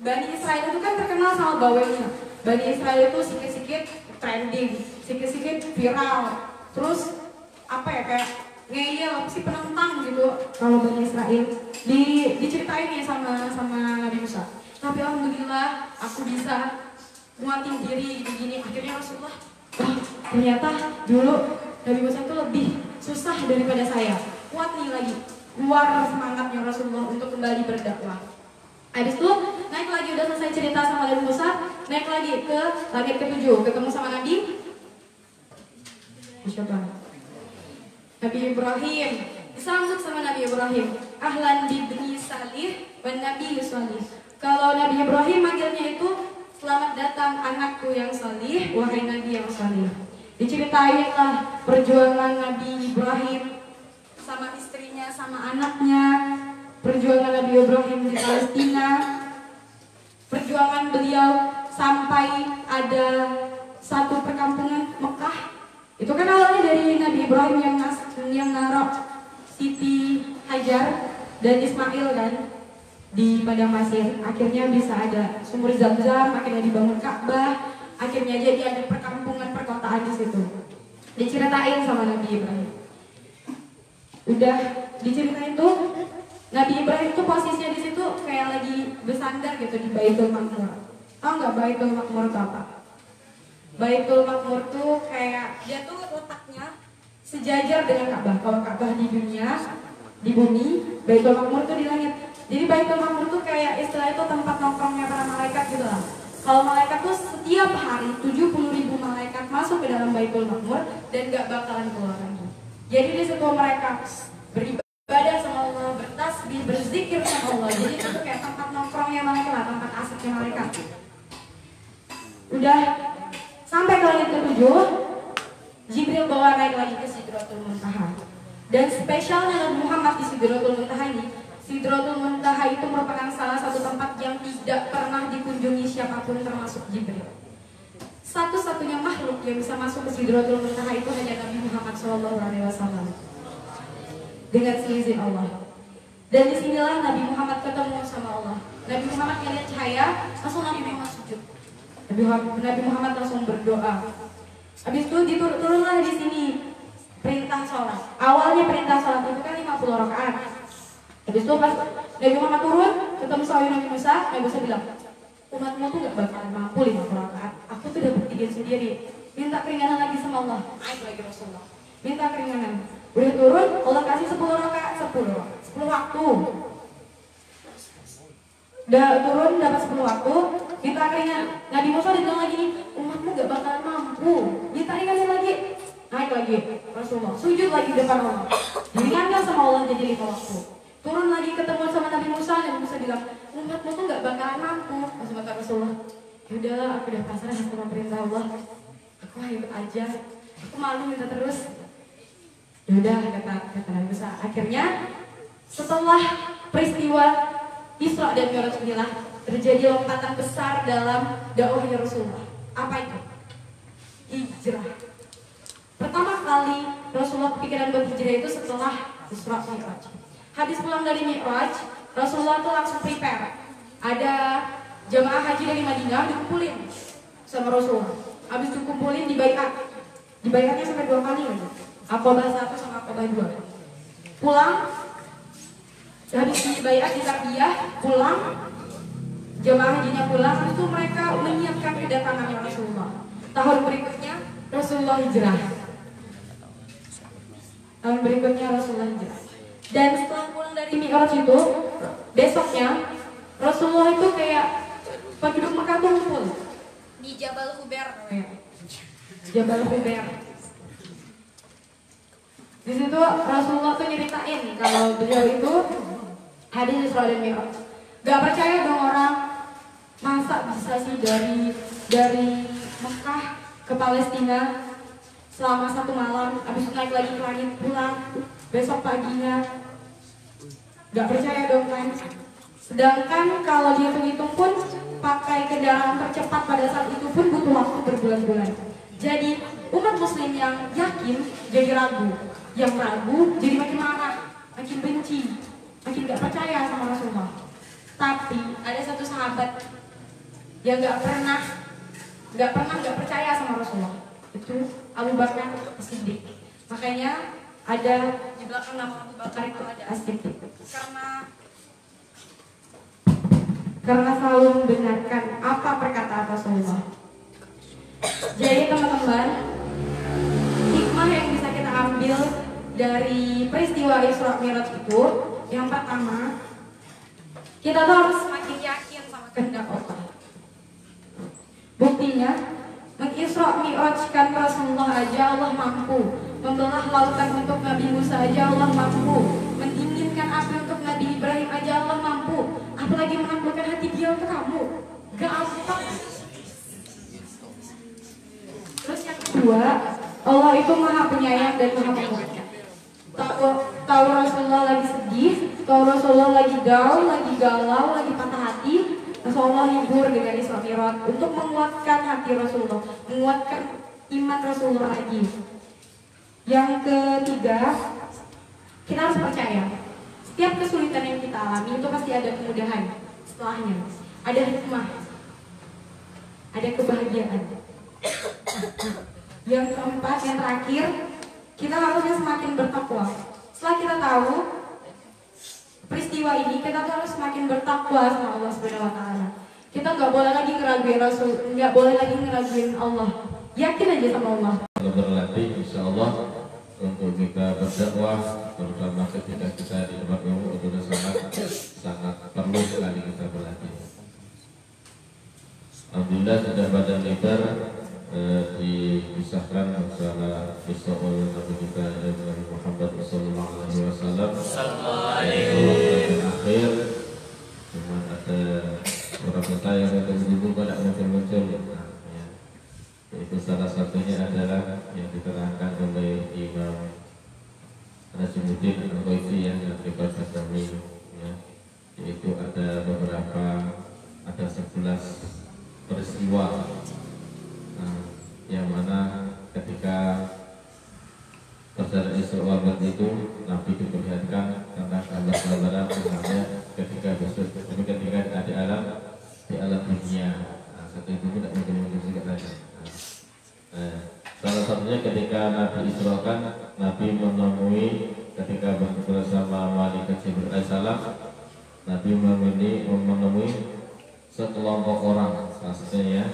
Bani Israel itu kan terkenal sama bawelnya. Bani Israel itu sikit-sikit trending, sikit-sikit viral. Terus apa ya, kayak ngeyel, si penentang gitu. Kalau Bani Israel diceritain ya sama Nabi Musa. Tapi alhamdulillah aku bisa nguatin diri gini-gini. Akhirnya Rasulullah, wah ternyata dulu Nabi Musa itu lebih susah daripada saya. Kuat nih lagi, keluar semangatnya Rasulullah untuk kembali berdakwah. Habis itu naik lagi, udah selesai cerita sama Nabi Musa, naik lagi ke langit ke-7, ketemu sama Nabi siapa? Nabi Ibrahim. Disambut sama Nabi Ibrahim. Ahlan bibni salih wan nabi salih. Kalau Nabi Ibrahim manggilnya itu selamat datang anakku yang salih, wahai Nabi yang salih. Diceritain lah perjuangan Nabi Ibrahim sama istrinya, sama anaknya, perjuangan Nabi Ibrahim di Palestina, perjuangan beliau sampai ada satu perkampungan Mekah. Itu kan awalnya dari Nabi Ibrahim yang naruh Siti Hajar dan Ismail kan di padang pasir. Akhirnya bisa ada sumur Zam-Zam, akhirnya dibangun Ka'bah, akhirnya jadi ada perkampungan perkotaan di situ. Diceritain sama Nabi Ibrahim. Udah diceritain tuh Nabi Ibrahim tuh posisinya di situ kayak lagi bersandar gitu di Baitul Maqmur. Tahu nggak Baitul Maqmur itu apa? Baitul Maqmur tuh kayak dia tuh letaknya sejajar dengan Ka'bah. Kalau Ka'bah di dunia, di bumi, Baitul Maqmur tuh di langit. Jadi Baitul Maqmur tuh kayak istilah itu tempat nongkrongnya para malaikat gitu lah. Kalau malaikat tuh setiap hari 70.000 malaikat masuk ke dalam Baitul Maqmur dan gak bakalan keluar lagi. Jadi di situ mereka beribadah. Ibadah sama Allah, bertasbih, berzikir sama Allah. Jadi itu tuh kayak tempat nongkrongnya mereka lah, tempat asiknya mereka. Udah sampai ke langit ke-7, Jibril bawa naik lagi ke Sidratul Muntaha. Dan spesialnya Nabi Muhammad di Sidratul Muntaha ini, Sidratul Muntaha itu merupakan salah satu tempat yang tidak pernah dikunjungi siapapun termasuk Jibril. Satu-satunya makhluk yang bisa masuk ke Sidratul Muntaha itu hanya Nabi Muhammad SAW dengan seizin Allah. Dan disinilah Nabi Muhammad ketemu sama Allah. Nabi Muhammad melihat cahaya, langsung Nabi Muhammad sujud. Nabi Muhammad langsung berdoa. Habis itu turunlah di sini perintah sholat. Awalnya perintah sholat itu kan 50 rakaat. Habis itu pas Nabi Muhammad turun, ketemu sama Nabi Musa, Nabi Musa bilang, umatmu tuh gak bakalan mampu 50 rakaat. Aku tuh udah buktiin sendiri. Minta keringanan lagi sama Allah. Naik lagi Rasulullah. Minta keringanan. Udah turun, Allah kasih 10 rakaat, 10 waktu. Udah turun dapat 10 waktu, minta keringanan. Nabi Musa bilang lagi nih, umatmu gak bakalan mampu. Minta keringanan lagi. Naik lagi Rasulullah. Sujud lagi depan Allah. Diringankan sama Allah jadi 5 waktu. Turun lagi ketemu sama Nabi Musa, Nabi Musa bilang, umatmu tuh gak bakalan mampu. Langsung kata Rasulullah, yaudahlah aku udah pasrah sama perintah Allah. Aku ikut aja. Aku malu minta terus. Yaudah kata Nabi Musa. Akhirnya setelah peristiwa Isra dan Mi'raj inilah terjadi lompatan besar dalam dakwahnya Rasulullah. Apa itu? Hijrah. Pertama kali Rasulullah kepikiran berhijrah itu setelah Isra Mi'raj. Habis pulang dari Mi'raj, Rasulullah tuh langsung prepare. Ada jamaah haji dari Madinah dikumpulin sama Rasulullah. Habis dikumpulin dibaiatnya sampai 2 kali lagi. Aqabah 1 sama Aqabah 2. Pulang, habis dibaiat di Tarbiyah, pulang, jamaah hajinya pulang, itu mereka menyiapkan kedatangan Rasulullah. Tahun berikutnya Rasulullah hijrah. Tahun berikutnya Rasulullah hijrah. Dan setelah pulang dari Mi'raj itu, besoknya Rasulullah itu kayak penduduk Mekah tuh ngumpul di Jabal Huber. Jabal Huber. Di situ Rasulullah tuh nyeritain kalau beliau itu hadis Isra dan Mi'raj. Gak percaya dong orang, masa bisa sih dari Mekah ke Palestina selama 1 malam, habis naik lagi ke langit pulang besok paginya. Gak percaya dong kan. Sedangkan kalau dihitung-hitung pun pakai kendaraan tercepat pada saat itu pun butuh waktu berbulan-bulan. Jadi umat muslim yang yakin jadi ragu, yang ragu jadi makin marah, makin benci, makin gak percaya sama Rasulullah. Tapi ada satu sahabat yang gak pernah gak percaya sama Rasulullah, itu Abu Bakar As-Siddiq. Makanya ada di belakang nama Abu Bakar itu ada As-Siddiq, karena selalu membenarkan apa perkataan Rasulullah. Jadi teman-teman, hikmah yang bisa kita ambil dari peristiwa Isra Mi'raj itu, yang pertama, kita tuh harus semakin yakin sama kehendak Allah. Buktinya, mengisra Mi'rajkan Rasulullah aja Allah mampu, membelah lautan untuk Nabi Musa aja Allah mampu, mendinginkan api untuk Nabi Ibrahim aja Allah mampu, apalagi menaklukan hati dia untuk kamu. Gampang. Terus yang kedua, Allah itu maha penyayang dan maha pengasih. Tahu Rasulullah lagi sedih, tahu Rasulullah lagi down, lagi galau, lagi patah hati, Rasulullah hibur dengan Isra Mi'raj untuk menguatkan hati Rasulullah, menguatkan iman Rasulullah lagi. Yang ketiga, kita harus percaya setiap kesulitan yang kita alami itu pasti ada kemudahan setelahnya, ada hikmah, ada kebahagiaan. Yang keempat, yang terakhir, kita harusnya semakin bertakwa. Setelah kita tahu peristiwa ini, kita harus semakin bertakwa sama Allah Subhanahu wa taala. Kita nggak boleh lagi ngeraguin Rasul, nggak boleh lagi ngeraguin Allah. Yakin aja sama Allah. Berlatih insya Allah untuk kita berdakwah, terutama ketika kita di tempat umum, itu sangat perlu sekali kita berlatih. Alhamdulillah sudah pada lebar Disahkan masalah Isra Nabi kita Nabi Muhammad Sallallahu Alaihi Wasallam akhir cuma ada beberapa yang ada menyebut pada muncul-muncul itu salah satunya adalah yang diterangkan oleh Imam Najimuddin Al-Ghaifi yang bebas kami yaitu ada beberapa ada 11 peristiwa yang mana ketika perjalanan Isra Mi'raj itu Nabi diperlihatkan tentang gambar-gambaran misalnya ketika besok ketika di alam dunia satu itu tidak mungkin juga lagi. Salah satunya ketika Nabi Isra'kan, Nabi menemui ketika bersama Malaikat Jibril alaihissalam, Nabi menemui sekelompok orang, salah satunya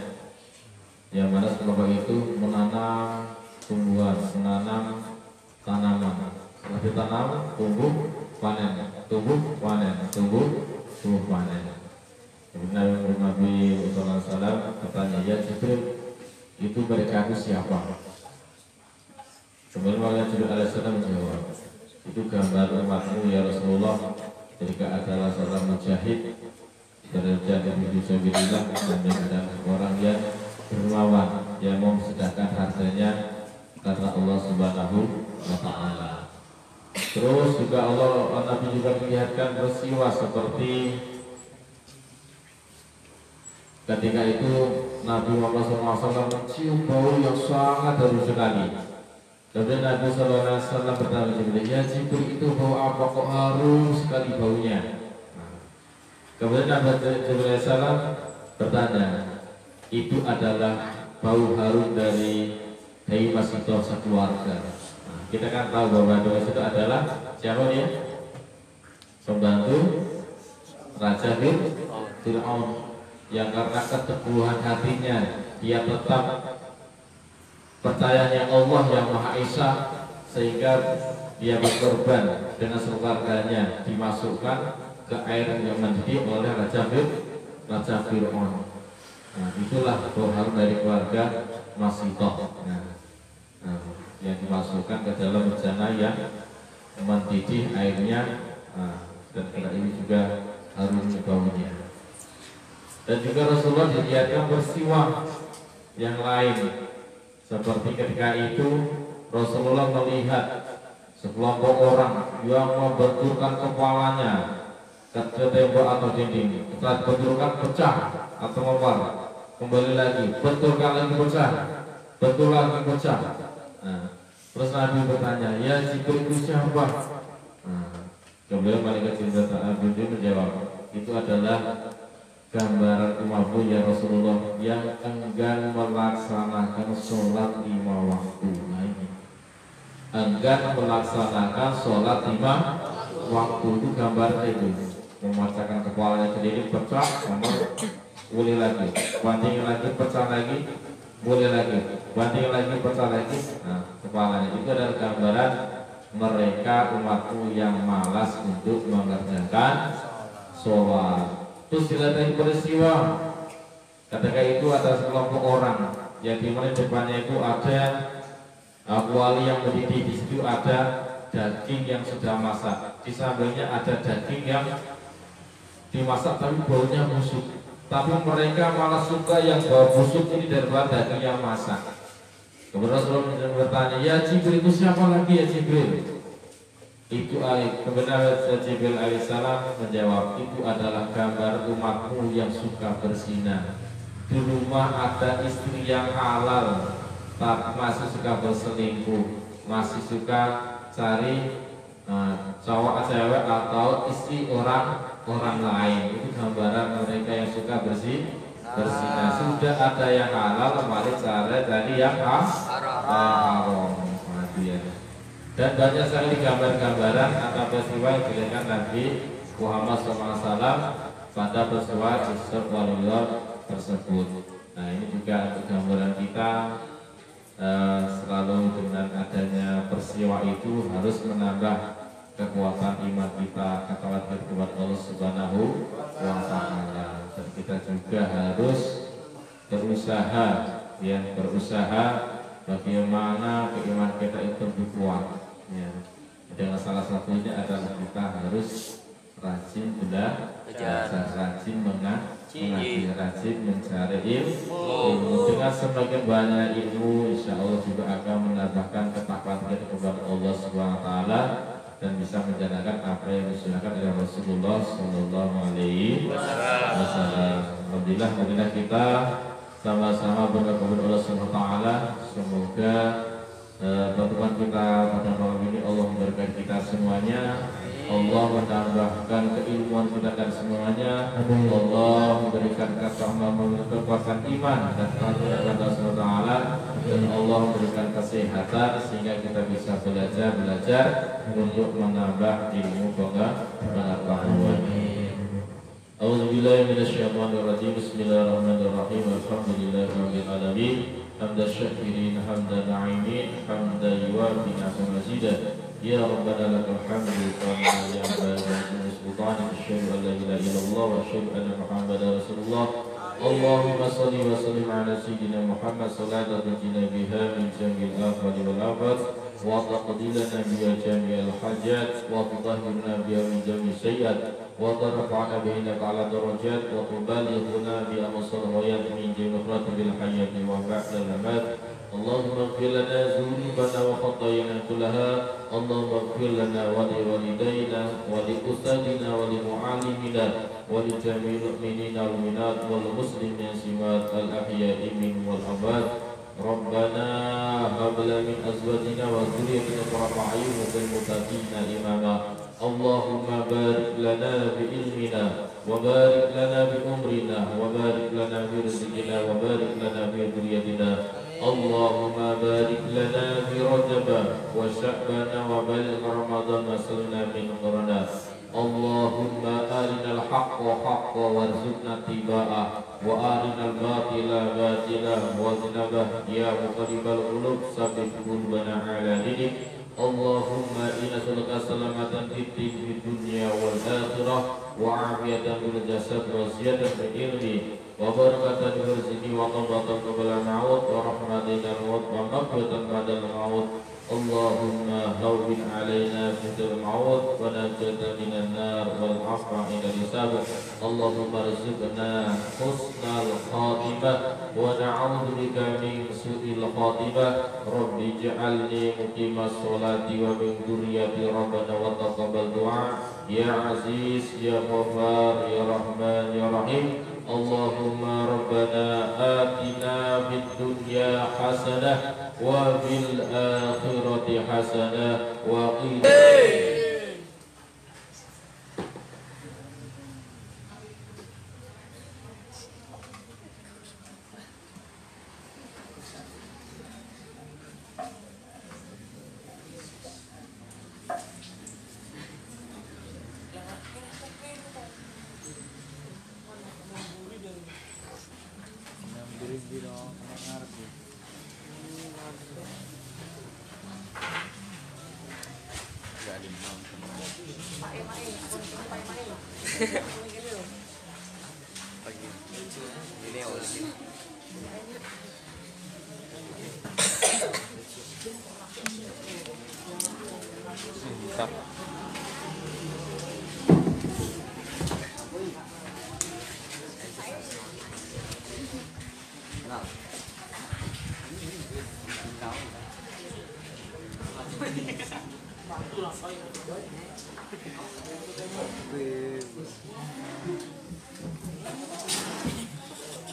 yang mana sekelompok itu menanam tumbuhan, menanam tanaman. Setelah ditanam, tumbuh, panen, tumbuh, panen, tumbuh, panen. Kemudian Nabi SAW bertanya, ya Jibril, itu mereka itu siapa? Kemudian Malaikat Jibril alaihissalam menjawab, itu gambar umatmu ya Rasulullah. Ketika adalah seorang mujahid berjalan di sabilillah, dan ada orang yang dermawan yang mau memsedekahkan hartanya karena Allah Subhanahu wa Ta'ala. Terus juga Nabi juga melihatkan peristiwa seperti ketika itu Nabi Muhammad SAW mencium bau yang sangat harum sekali. Kemudian Nabi SAW bertanya Jibril, ya Jibril, itu bau apa kok harum sekali baunya? Kemudian Nabi Jibril SAW bertanya, itu adalah bau harum dari Masito sekeluarga. Kita kan tahu bahwa Masito itu adalah siapa dia? Pembantu Raja Fir'aun yang karena keteguhan hatinya dia tetap percayanya Allah yang Maha Esa sehingga dia berkorban dengan sekeluarganya dimasukkan ke air yang mendidih oleh Raja Fir'aun. Nah, itulah bau harum dari keluarga Masito. Yang dimasukkan ke dalam bejana yang mendidih airnya, dan karena ini juga harum baunya. Dan juga Rasulullah dilihatkan peristiwa yang lain seperti ketika itu Rasulullah melihat sekelompok orang yang membenturkan kepalanya ke tembok atau dinding. Setelah benturkan pecah atau memar, kembali lagi benturkan lagi pecah, bentur lagi pecah. Terus Nabi bertanya, ya Jibril itu siapa? Kemudian Malaikat Jibril menjawab, itu adalah gambaran umatmu ya Rasulullah yang enggan melaksanakan sholat 5 waktu. Nah ini enggan melaksanakan sholat 5 waktu, itu gambar itu memaksakan kepalanya sendiri pecah, boleh lagi, banting lagi, pecah lagi, boleh lagi, banting lagi, pecah lagi. Nah kepalanya itu adalah gambaran mereka umatku yang malas untuk mengerjakan sholat. Terus dilihat peristiwa ketika itu ada sekelompok orang yang di mana depannya itu ada kuali yang mendidih, di situ ada daging yang sudah masak, di sampingnya ada daging yang dimasak tapi baunya busuk. Tapi mereka malah suka yang bau busuk ini daripada daging yang masak. Kemudian Rasulullah bertanya, ya Jibril, itu siapa lagi ya Jibril? Itu kemudian Jibril alaihissalam menjawab, itu adalah gambar umatmu yang suka berzina. Di rumah ada istri yang halal tapi masih suka berselingkuh, masih suka cari cowok cewek atau istri orang lain. Itu gambaran mereka yang suka berzina. Sudah ada yang halal, mari cari yang haram. Dan banyak sekali gambar-gambaran atau peristiwa yang dilihatkan Nabi Muhammad SAW pada peristiwa Isra wal Mi'raj tersebut. Nah ini juga untuk gambaran kita, selalu dengan adanya peristiwa itu harus menambah kekuatan iman kita, ketakwaan kepada Allah Subhanahu wa Ta'ala. Dan kita juga harus berusaha ya berusaha bagaimana keimanan kita itu lebih kuat. Ya. Dengan salah satunya adalah kita harus rajin belajar, rajin mengaji, rajin mencari ilmu. Dengan semakin banyak ilmu, insya Allah juga akan menambahkan ketakwaan kita kepada Allah Subhanahu Wa Taala dan bisa menjalankan apa yang disunahkan oleh Rasulullah Sallallahu Alaihi Wasallam. Alhamdulillah kita sama-sama berdoa kepada Allah Subhanahu Wa Taala, semoga pertemuan kita pada malam ini Allah memberkati kita semuanya. Allah menambahkan keilmuan kita dan semuanya. Allah memberikan kekuatan iman dan kepada Allah Subhanahu Wa Taala, dan Allah memberikan kesehatan sehingga kita bisa belajar untuk menambah ilmu pengetahuan. A'udzubillahi minasyaitonirrajim. Bismillahirrahmanirrahim. Alhamdulillahirabbil alamin. Hamdan syakirin, hamdan na'imin, hamdan yuwafi ni'mahu mazidah. Ya Rabbana lakal hamdu kama yanbaghi li sultanika, asyhadu an la ilaha illallah wa asyhadu anna Muhammadar Rasulullah. Allahumma shalli wa sallim ala sayyidina Muhammad salatan tunjina biha min jamil afati wal afat wa taqdilana biha jamil hajat wa tutahhirna biha min jamil sayyiat wa tarfa'na biha ala darajat wa tubalighuna biha masalihat min jamil bil hayati wa ba'da al-mamat. Allahumma ighfir lana dhunubana wa khatayana kullaha. Allahumma ighfir lana wa li walidayna wa li ustadina wa li mu'allimina wa li jami'il mu'minina wal mu'minat wal muslimin simat al-ahya'i min wal amwat. Rabbana hab lana min azwajina wa dhurriyyatina qurrata a'yun waj'alna lil muttaqina imama. Allahumma barik lana bi ilmina wa barik lana bi umrina wa barik lana bi rizqina wa barik lana bi dhurriyyatina. Allahumma barik lana fi Rajab wa Sya'ban wa baligh Ramadan wa salna min qurana. Allahumma arinal haqqa haqqa warzuqna tiba'ah wa arinal batila batila wa zinabah. Ya muqallibal qulub sabbit qulubana ala dinik. Allahumma inna nas'aluka salamatan fid dunya wal akhirah wa afiyatan fil jasad wa ziyadatan fil ilmi wa barakatan fil rizqi wa tawbatan qabla al-maut wa rahmatan al-maut wa maghfiratan ba'da al-maut. Allahumma hawwin 'alaina fil maut wa najjatna minan nar wal 'afwa 'inda hisab. Allahumma rizqna husnal khatimah wa na'udzu bika min su'il khatimah. Rabbi ij'alni muqimas sholati wa min dzurriyyati rabbana wa taqabbal du'a. Ya Aziz ya Ghaffar ya Rahman ya Rahim. Allahumma rabbana atina fid dunya hasanah wa fil akhirati hasanah wa qina Wih.